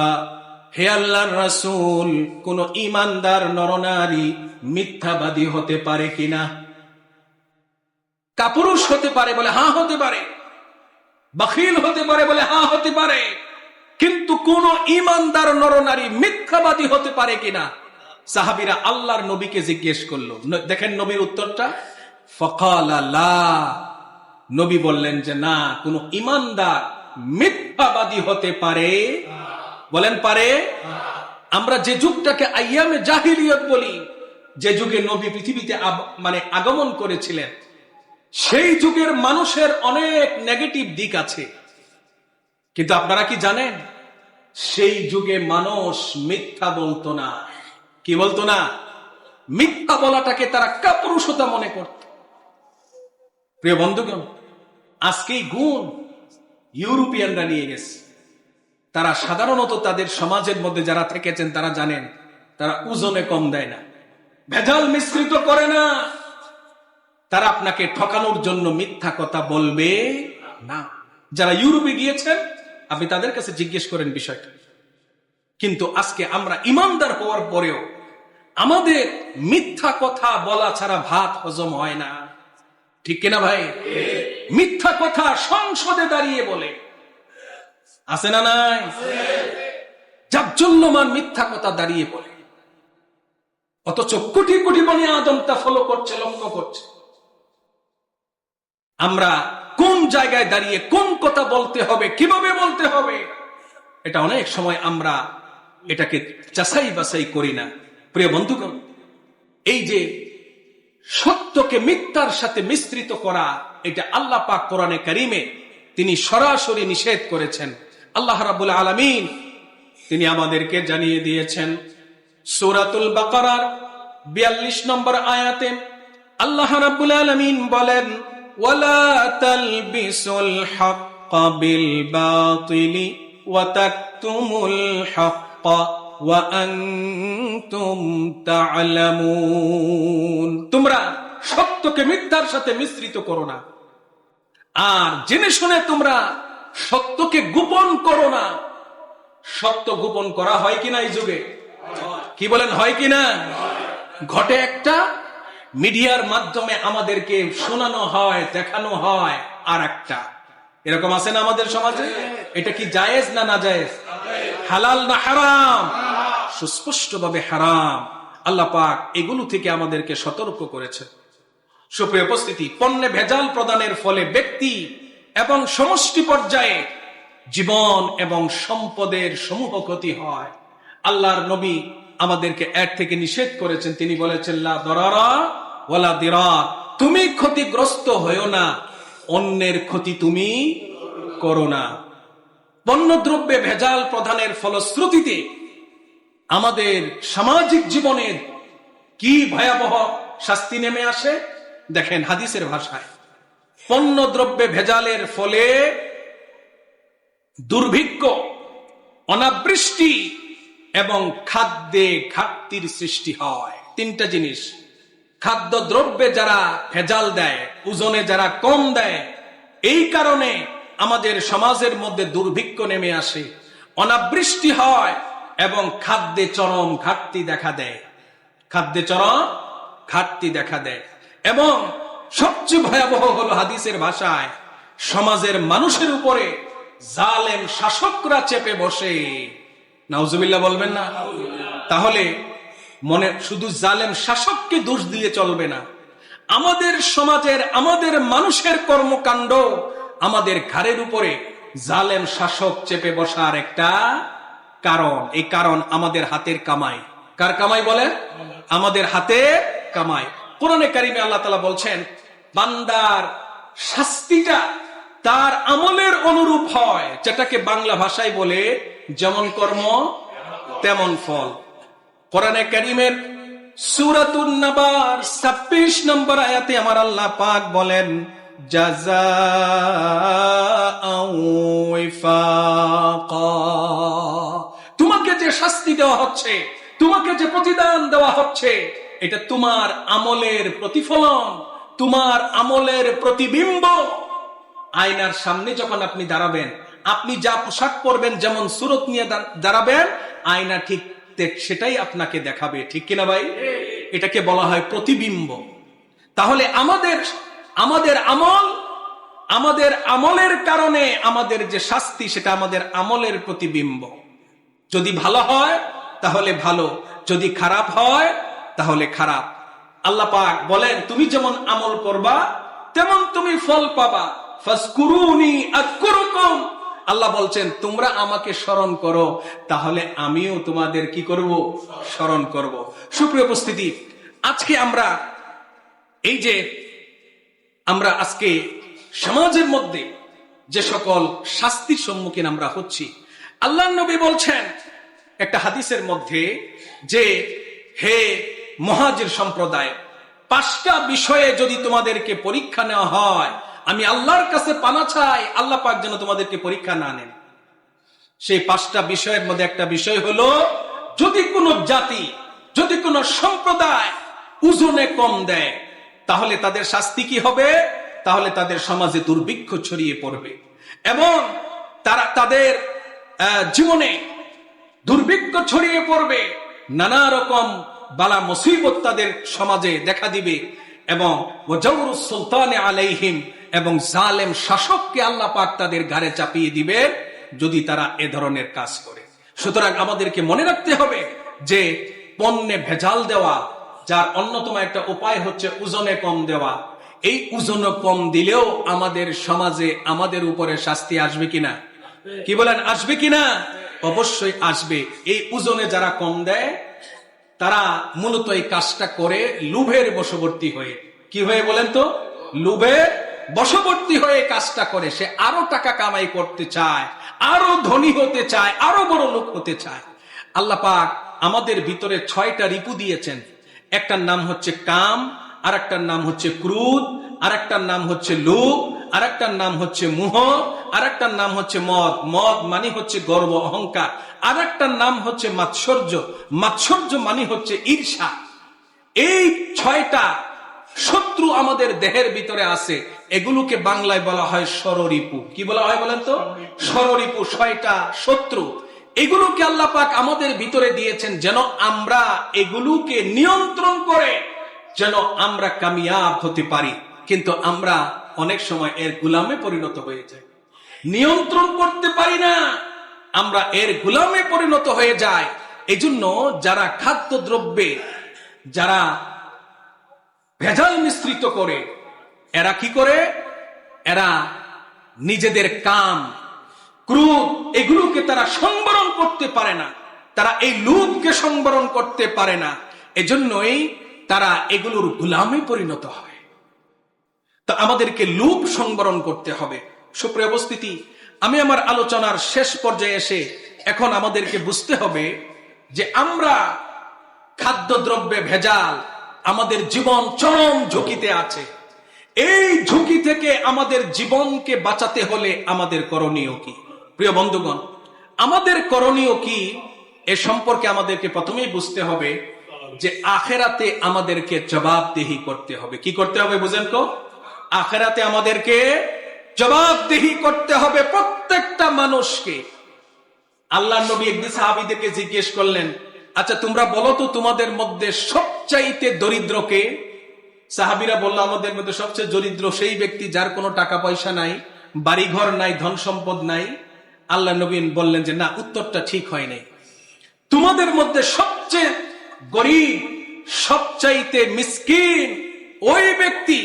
হে আল্লাহর রাসূল, কোন ঈমানদার নরনারী মিথ্যাবাদী হতে পারে কিনা? কাপুরুষ হতে পারে? বলে হ্যাঁ হতে পারে। বাখিল হতে পারে? বলে হ্যাঁ হতে পারে। কিন্তু কোন ঈমানদার নরনারী মিথ্যাবাদী হতে পারে কিনা? সাহাবীরা আল্লাহর নবীকে জিজ্ঞেস করলো। দেখেন নবীর উত্তরটা, ফাকালা লা, নবী বললেন যে না, কোন ঈমানদার মিথ্যাবাদী হতে পারে বলেন পারে? আমরা যে যুগটাকে আইয়ামে জাহিলিয়ত বলি, যে যুগে নবী পৃথিবীতে আগমন করেছিলেন, সেই যুগের মানুষের অনেক নেগেটিভ দিক আছে। কিন্তু আপনারা কি জানেন, সেই যুগে মানুষ মিথ্যা বলতো না। কি বলতো না? মিথ্যা বলাটাকে তারা কাপুরুষতা মনে করত। প্রিয় বন্ধুগণ, আজকেই গুণ ইউরোপিয়ানরা নিয়ে গেছে। তারা সাধারণত তাদের সমাজের মধ্যে যারা থেকেছেন তারা জানেন, তারা ওজনে কম দেয় না, ভেজাল মিশ্রিত করে না। তারা আপনাকে ঠকানোর জন্য মিথ্যা কথা বলবে না। যারা ইউরোপে গিয়েছেন আপনি তাদের কাছে জিজ্ঞেস করেন বিষয়টা। কিন্তু আজকে আমরা ইমানদার হওয়ার পরেও আমাদের মিথ্যা কথা বলা ছাড়া ভাত হজম হয় না। ঠিক কিনা ভাই? মিথ্যা কথা সংসদে দাঁড়িয়ে বলে, আছে না নাই? জাজ্জল্যমান মিথ্যা কথা দাঁড়িয়ে বলে, অথচ কোটি কোটি বনি আদম তা ফলো করছে, লক্ষ্য করছে। আমরা কোন জায়গায় দাঁড়িয়ে কোন কথা বলতে হবে, কিভাবে বলতে হবে, এটা অনেক সময় আমরা এটাকে যাচাই বাছাই করি না। প্রিয় বন্ধুগণ, এই যে সত্যকে মিথ্যার সাথে মিশ্রিত করা, এটা আল্লাহ পাক কোরআনে কারিমে তিনি সরাসরি নিষেধ করেছেন। আল্লাহ রাব্বুল আলামিন তিনি আমাদেরকে জানিয়ে দিয়েছেন সূরাতুল বাকারার 42 নম্বর আয়াতে আল্লাহ রাব্বুল আলামিন বলেন, ওয়ালা তালবিসুল হাক্কা বিল বাতিলি ওয়া তাকতুমুল হাক্কা ওয়া আনতুম তা'লামুন। তোমরা সত্যকে মিথ্যার সাথে মিশ্রিত করো না, আর জেনে শুনে তোমরা সত্যকে গোপন করো না। সত্য গোপন করা হয় কিনা এই যুগে? কি বলেন, হয় কিনা? ঘটে একটা, মিডিয়ার মাধ্যমে আমাদেরকে শোনানো হয়, দেখানো হয় আর একটা। এরকম আছে না আমাদের সমাজে? এটা কি জায়েজ না না জায়েজ? হালাল না হারাম? সুস্পষ্টভাবে হারাম। আল্লাহ পাক এগুলো থেকে আমাদেরকে সতর্ক করেছেন। সুপ্রিয় উপস্থিতি, পণ্যে ভেজাল প্রদানের ফলে ব্যক্তি এবং সমষ্টি পর্যায়ে জীবন এবং সম্পদের সমূহ ক্ষতি হয়। আল্লাহর নবী আমাদেরকে এর থেকে নিষেধ করেছেন। তিনি বলেছেন, লা দরারা ওয়ালা দিরার, তুমি ক্ষতিগ্রস্ত হয়েও না, অন্যের ক্ষতি তুমি করো না। পণ্যদ্রব্যে ভেজাল প্রদানের ফলশ্রুতিতে আমাদের সামাজিক জীবনের কি ভয়াবহ শাস্তি নেমে আসে দেখেন হাদিসের ভাষায়। পণ্যদ্রব্যে ভেজালের ফলে দুর্ভিক্ষ, অনাবৃষ্টি এবং খাদ্যে ঘাটতির সৃষ্টি হয়। তিনটা জিনিস। খাদ্যদ্রব্যে যারা ভেজাল দেয়, ওজনে যারা কম দেয়, এই কারণে আমাদের সমাজের মধ্যে দুর্ভিক্ষ নেমে আসে, অনাবৃষ্টি হয় এবং খাদ্যে চরম ঘাটতি দেখা দেয়। খাদ্যে চরম ঘাটতি দেখা দেয় এবং সবচেয়ে ভয়াবহ হলো হাদিসের ভাষায় সমাজের মানুষের উপরে জালেম শাসকরা চেপে বসে। নাউজুবিল্লাহ বলবেন না? তাহলে মনে শুধু জালেম শাসককে দোষ দিয়ে চলবে না, আমাদের সমাজের আমাদের মানুষের কর্মকাণ্ড আমাদের ঘাড়ের উপরে জালেম শাসক চেপে বসার একটা কারণ। এই কারণ আমাদের হাতের কামাই। কার কামাই বলেন? আমাদের হাতের কামাই। কোরআনে কারিমে আল্লাহ তাআলা বলছেন, বান্দার শাস্তিটা তার আমলের অনুরূপ হয়, যেটাকে বাংলা ভাষায় বলে যেমন কর্ম তেমন ফল। কোরআনে কারিমের সূরাতুন নাবার 26 নম্বর আয়াতে আমার আল্লাহ পাক বলেন, জাযাআও ওয়াফাকা, তোমাকে যে শাস্তি দেওয়া হচ্ছে, তোমাকে যে প্রতিদান দেওয়া হচ্ছে, এটা তোমার আমলের প্রতিফলন, তোমার আমলের প্রতিবিম্ব। আয়নার সামনে যখন আপনি দাঁড়াবেন, আপনি যা পোশাক পরবেন, যেমন সুরত নিয়ে দাঁড়াবেন, আয়না ঠিক সেটাই আপনাকে দেখাবে। ঠিক কিনা ভাই? এটাকে বলা হয় প্রতিবিম্ব। তাহলে আমাদের আমলের কারণে আমাদের যে শাস্তি, সেটা আমাদের আমলের প্রতিবিম্ব। যদি ভালো হয় তাহলে ভালো, যদি খারাপ হয় তাহলে খারাপ। আল্লাহ পাক বলেন, তুমি যেমন আমল করবা তেমন তুমি ফল পাবা। ফাজকুরুনি আযকুরুকুম, আল্লাহ বলছেন তোমরা আমাকে স্মরণ করো, তাহলে আমিও তোমাদের কি করব? স্মরণ করব। সুপ্রিয় উপস্থিতি, আজকে আমরা এই যে আমরা আজকে সমাজের মধ্যে যে সকল শাস্তির সম্মুখীন আমরা হচ্ছি, আল্লাহর নবী বলছেন একটা হাদিসের মধ্যে যে হে মুহাজির সম্প্রদায়, 5টা বিষয়ে যদি তোমাদেরকে পরীক্ষা নেওয়া হয়, আমি আল্লাহর কাছে পানা চাই আল্লাহ পাক যেন তোমাদেরকে পরীক্ষা না নেন। সেই 5টা বিষয়ের মধ্যে একটা বিষয় হলো, যদি কোনো জাতি, যদি কোনো সম্প্রদায় ওজনে কম দেয়, তাহলে তাদের শাস্তি কি হবে? তাহলে তাদের সমাজে দুর্ভিক্ষ ছড়িয়ে পড়বে এবং তারা তাদের জীবনে দুর্ভিক্ষ ছড়িয়ে পড়বে, নানা রকম বালা মুসিবত তাদের সমাজে দেখা দিবে এবং ওয়াজাউরুস সুলতানে আলাইহিম, এবং জালেম শাসককে আল্লাহ পাক তাদের ঘাড়ে চাপিয়ে দিবে যদি তারা এ ধরনের কাজ করে। সুতরাং আমাদেরকে মনে রাখতে হবে যে পণ্যে ভেজাল দেওয়া, যার অন্যতম একটা উপায় হচ্ছে ওজনে কম দেওয়া। এই ওজনে কম দিলেও আমাদের সমাজে আমাদের উপরে শাস্তি আসবে কিনা? কি বলেন, আসবে কিনা? অবশ্যই আসবে। এই ওজনে যারা কম দেয় তারা মূলত এই কাজটা করে লোভের বশবর্তী হয়ে, কি হয়ে বলেন তো? লোভের বশবর্তী হয়ে কাজটা করে। সে আরো টাকা কামাই করতে চায়, আরো ধনী হতে চায়, আরো বড় লোক হতে চায়। আল্লাহ পাক আমাদের ভিতরে 6টা রিপু দিয়েছেন। একটার নাম হচ্ছে কাম, আর একটার নাম হচ্ছে ক্রোধ, আর একটার নাম হচ্ছে লোভ, আর একটার নাম হচ্ছে মোহ, আর একটার নাম হচ্ছে মদ। মদ মানে হচ্ছে গর্ব, অহংকার। আর একটার নাম হচ্ছে মাৎসর্য। মাৎসর্য মানে হচ্ছে ঈর্ষা। এই 6টা শত্রু আমাদের দেহের ভিতরে আছে। এগুলোকে বাংলায় বলা হয় ষড়রিপু। কি বলা হয় বলেন তো? ষড়রিপু, 6টা শত্রু। এগুলোকে আল্লাহ পাক আমাদের ভিতরে দিয়েছেন যেন আমরা এগুলোকে নিয়ন্ত্রণ করে যেন আমরা কামিয়াব হতে পারি। কিন্তু আমরা অনেক সময় এর গোলামে পরিণত হয়ে যাই, নিয়ন্ত্রণ করতে পারি না, আমরা এর গোলামে পরিণত হয়ে যাই। এই জন্য যারা খাদ্যদ্রব্যে যারা ভেজাল মিশ্রিত করে, এরা কি করে? এরা নিজেদের কাম, ক্রোধ এগুলোকে তারা সংবরণ করতে পারে না, তারা এই লোভকে সংবরণ করতে পারে না। এজন্যই তারা এগুলোর গোলামে পরিণত হয়। তা আমাদেরকে লোভ সংবরণ করতে হবে। সুপ্রিয় উপস্থিতি, আমি আমার আলোচনার শেষ পর্যায়ে এসে এখন আমাদেরকে বুঝতে হবে যে আমরা খাদ্যদ্রব্যে ভেজাল, আমাদের জীবন চরম ঝুঁকিতে আছে। এই ঝুঁকি থেকে আমাদের জীবনকে বাঁচাতে হলে আমাদের করণীয় কি? প্রিয় বন্ধুগণ, আমাদের করণীয় কি এ সম্পর্কে আমাদেরকে প্রথমেই বুঝতে হবে যে আখেরাতে আমাদেরকে জবাবদিহি করতে হবে। কি করতে হবে বুঝেন তো? আখেরাতে আমাদেরকে জবাবদিহি করতে হবে প্রত্যেকটা মানুষকে। আল্লাহর নবী একদিন সাহাবীদেরকে জিজ্ঞেস করলেন, আচ্ছা তোমরা বলো তো তোমাদের মধ্যে সবচাইতে দরিদ্র কে? সাহাবীরা বলল, আমাদের মধ্যে সবচেয়ে দরিদ্র সেই ব্যক্তি যার কোনো টাকা পয়সা নাই, বাড়িঘর নাই, ধন সম্পদ নাই। আল্লাহ নবী বললেন যে না, উত্তরটা ঠিক হয় নাই। তোমাদের মধ্যে সবচেয়ে গরিব, সবচাইতে মিসকিন ওই ব্যক্তি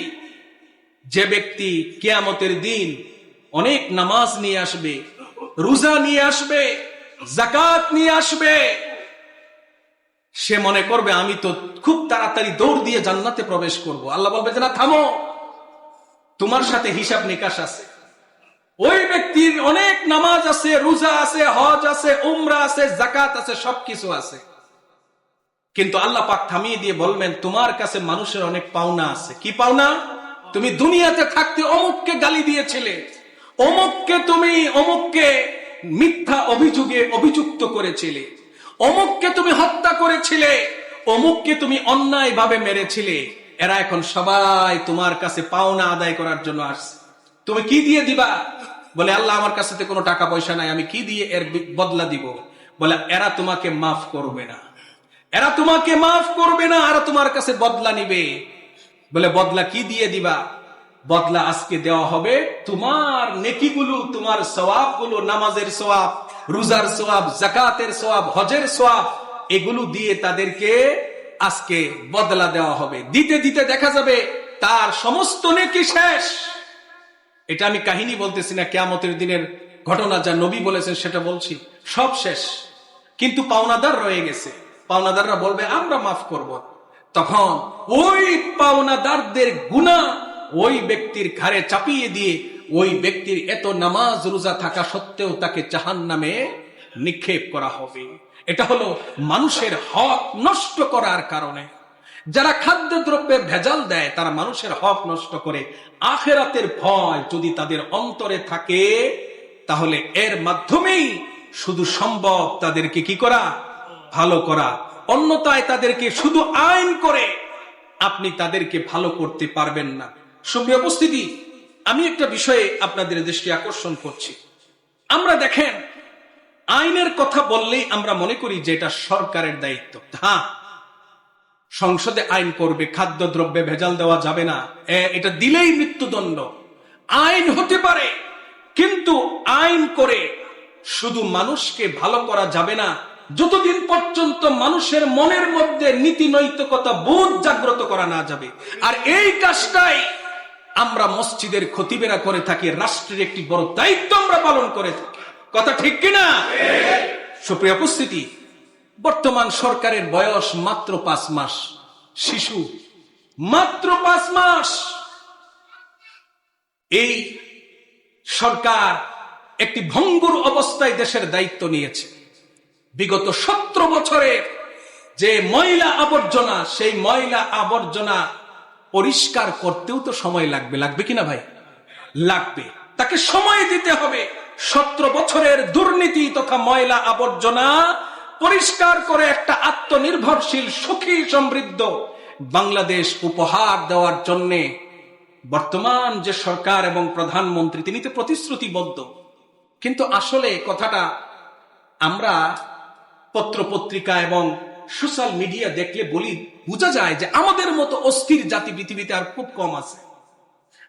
যে ব্যক্তি কিয়ামতের দিন অনেক নামাজ নিয়ে আসবে, রোজা নিয়ে আসবে, যাকাত নিয়ে আসবে। সে মনে করবে আমি তো খুব তাড়াতাড়ি দৌড় দিয়ে জান্নাতে প্রবেশ করব। আল্লাহ বলবে যে না, থামো, তোমার সাথে হিসাব নিকাশ আছে। ওই ব্যক্তির অনেক নামাজ আছে, রোজা আছে, হজ আছে, উমরা আছে, যাকাত আছে, সবকিছু আছে, কিন্তু আল্লাহ পাক থামিয়ে দিয়ে বলবেন তোমার কাছে মানুষের অনেক পাওনা আছে। কি পাওনা? তুমি দুনিয়াতে থাকতে অমুককে গালি দিয়েছিলে, অমুককে মিথ্যা অভিযোগে অভিযুক্ত করেছিলে, অমুককে তুমি হত্যা করেছিলে, অমুককে তুমি অন্যায় ভাবে মেরেছিলে। এরা এখন সবাই তোমার কাছে পাওনা আদায় করার জন্য আসছে। তুমি কি দিয়ে দিবা? বলে আল্লাহ আমার কাছে তো কোনো টাকা পয়সা নাই, আমি কি দিয়ে এর বদলা দিব? বলে এরা তোমাকে মাফ করবে না, এরা তোমাকে মাফ করবে না, আর তোমার কাছে বদলা নিবে। বলে বদলা কি দিয়ে দিবা? বদলা আজকে দেওয়া হবে তোমার নেকিগুলো, তোমার সওয়াবগুলো, নামাজের সওয়াব, রোজার সওয়াব, যাকাতের সওয়াব, হজের সওয়াব, এগুলো দিয়ে তাদেরকে আজকে বদলা দেওয়া হবে। দিতে দিতে দেখা যাবে তার সমস্ত নেকি শেষ। এটা আমি কাহিনী বলতেছি না, কিয়ামতের দিনের ঘটনা যা নবী বলেছেন সেটা বলছি, সব শেষ, কিন্তু পাওনাদার রয়ে গেছে। পাওনাদাররা বলবে আমরা মাফ করব। তখন ওই পাওনাদারদের গুনাহ ওই ব্যক্তির ঘাড়ে চাপিয়ে দিয়ে ওই ব্যক্তির এত নামাজ রোজা থাকা সত্ত্বেও তাকে জাহান্নামে নিক্ষেপ করা হবে। এটা হলো মানুষের হক নষ্ট করার কারণে। যারা খাদ্যদ্রব্যে ভেজাল দেয় তারা মানুষের হক নষ্ট করে। আখিরাতের ভয় যদি তাদের অন্তরে থাকে তাহলে এর মাধ্যমেই শুধু সম্ভব তাদেরকে কি করা, ভালো করা। অন্যথায় তাদেরকে শুধু আইন করে আপনি তাদেরকে ভালো করতে পারবেন না। সুপ্রিয় উপস্থিতি, আমি একটা বিষয়ে আপনাদের দৃষ্টি আকর্ষণ করছি। আমরা দেখেন, আইনের কথা বললেই আমরা মনে করি যে এটা সরকারের দায়িত্ব। হ্যাঁ, সংসদে আইন করবে, খাদ্যদ্রব্যে ভেজাল দেওয়া যাবে না, এটা দিলেই মৃত্যুদণ্ড, আইন হতে পারে। কিন্তু আইন করে শুধু মানুষকে ভালো করা যাবে না যতদিন পর্যন্ত মানুষের মনের মধ্যে নীতি নৈতিকতা বোধ জাগ্রত করা না যাবে। আর এই কাজটাই আমরা মসজিদের খতিবেরা করে থাকি, রাষ্ট্রের একটি বড় দায়িত্ব আমরা পালন করে থাকি। কথা ঠিক কিনা? সুপ্রিয় উপস্থিতি, বর্তমান সরকারের বয়স মাত্র 5 মাস। শিশু মাত্র 5 মাস। এই সরকার একটি ভঙ্গুর অবস্থায় দেশের দায়িত্ব নিয়েছে। বিগত 17 বছরে যে ময়লা আবর্জনা, সেই ময়লা আবর্জনা পরিষ্কার করতেও তো সময় লাগবে, লাগবে কিনা ভাই? লাগবে, তাকে সময় দিতে হবে। 17 বছরের দুর্নীতি তথা ময়লা আবর্জনা পরিষ্কার করে একটা আত্মনির্ভরশীল সুখী সমৃদ্ধ বাংলাদেশ উপহার দেওয়ার জন্য বর্তমান যে সরকার এবং প্রধানমন্ত্রী তিনি তো প্রতিশ্রুতিবদ্ধ। কিন্তু আসলে কথাটা আমরা পত্রপত্রিকা এবং সোশ্যাল মিডিয়া দেখলে বোঝা যায় যে আমাদের মতো অস্থির জাতি পৃথিবীতে আর খুব কম আছে।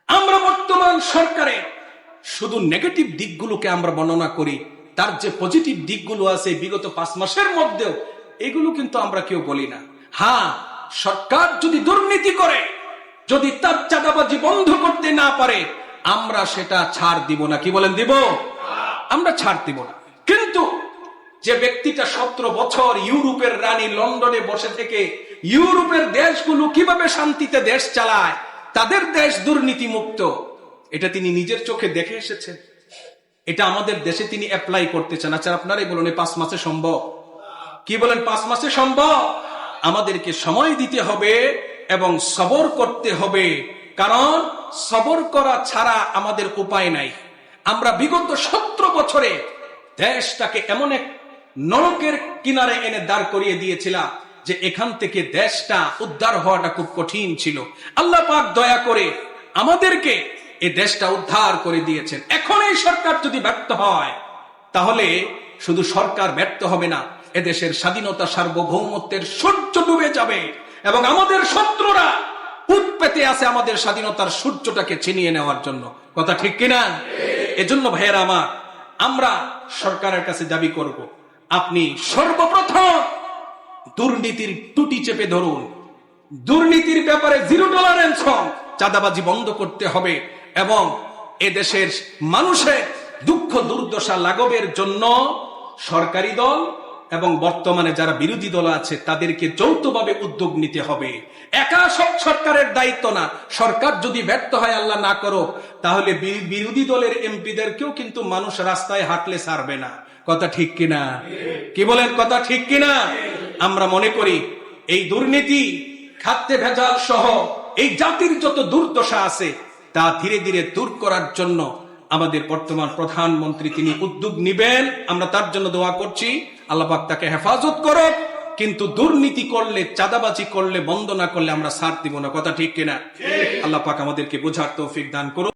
আমরা বর্তমান সরকারের শুধু নেগেটিভ দিকগুলোকে আমরা বর্ণনা করি, তার যে পজিটিভ দিকগুলো আছে বিগত 5 মাসের মধ্যেও এগুলো কিন্তু আমরা কেউ বলি না। হ্যাঁ, সরকার যদি দুর্নীতি করে, যদি তার চাঁদাবাজি বন্ধ করতে না পারে, আমরা সেটা ছাড় দিব না। কি বলেন, দিব? আমরা ছাড় দিব না। কিন্তু যে ব্যক্তিটা 17 বছর ইউরোপের রানী লন্ডনে বসে থেকে ইউরোপের দেশগুলো কিভাবে শান্তিতে দেশ চালায়, তাদের দেশ দুর্নীতি মুক্ত, এটা তিনি নিজের চোখে দেখে এসেছেন। এটা আমাদের দেশে তিনি অ্যাপ্লাই করতে চান। আচ্ছা, আপনারাই বলুন, 5 মাসে সম্ভব? কি বলেন, 5 মাসে সম্ভব? আমাদেরকে সময় দিতে হবে এবং সবর করতে হবে, কারণ সবর করা ছাড়া আমাদের উপায় নাই। আমরা বিগত 17 বছরে দেশটাকে এমন এক নরকের কিনারে এনে দাঁড় করিয়ে দিয়েছিলাম যে এখান থেকে দেশটা উদ্ধার হওয়াটা খুব কঠিন ছিল। আল্লাহ পাক দয়া করে আমাদেরকে এই দেশটা উদ্ধার করে দিয়েছেন। এখন এই সরকার যদি ব্যর্থ হয় তাহলে শুধু সরকার ব্যর্থ হবে না, এদেশের স্বাধীনতা সার্বভৌমত্বের সূর্য ডুবে যাবে এবং আমাদের শত্রুরা উৎ পেতে আছে আমাদের স্বাধীনতার সূর্যটাকে ছিনিয়ে নেওয়ার জন্য। কথা ঠিক কিনা? এজন্য ভাইয়েরা আমার, আমরা সরকারের কাছে দাবি করব, আপনি সর্বপ্রথম দুর্নীতির টুটি চেপে ধরুন। দুর্নীতির ব্যাপারে 0 টলারেন্স হন। চাঁদাবাজি বন্ধ করতে হবে এবং এদেশের মানুষের দুঃখ দুর্দশা লাঘবের জন্য সরকারি দল এবং বর্তমানে যারা বিরোধী দল আছে তাদেরকে যৌথভাবে উদ্যোগ নিতে হবে। একা সব সরকারের দায়িত্ব না। সরকার যদি ব্যর্থ হয়, আল্লাহ না করো, তাহলে বিরোধী দলের এমপিদেরকেও কিন্তু মানুষ রাস্তায় হাঁটলে ছাড়বে না। কথা ঠিক কিনা? কি বলেন, কথা ঠিক কিনা? আমরা মনে করি এই দুর্নীতি, খাদ্যে ভেজাল সহ এই জাতির যত দুর্দশা আছে তা ধীরে ধীরে দূর করার জন্য আমাদের বর্তমান প্রধানমন্ত্রী তিনি উদ্যোগ নিবেন। আমরা তার জন্য দোয়া করছি, আল্লাহ পাক তাকে হেফাজত করুক। কিন্তু দুর্নীতি করলে, চাঁদাবাজি করলে, বন্ধ না করলে আমরা ছাড় দিব না। কথা ঠিক কিনা? আল্লাহ পাক আমাদেরকে বোঝার তৌফিক দান করুন।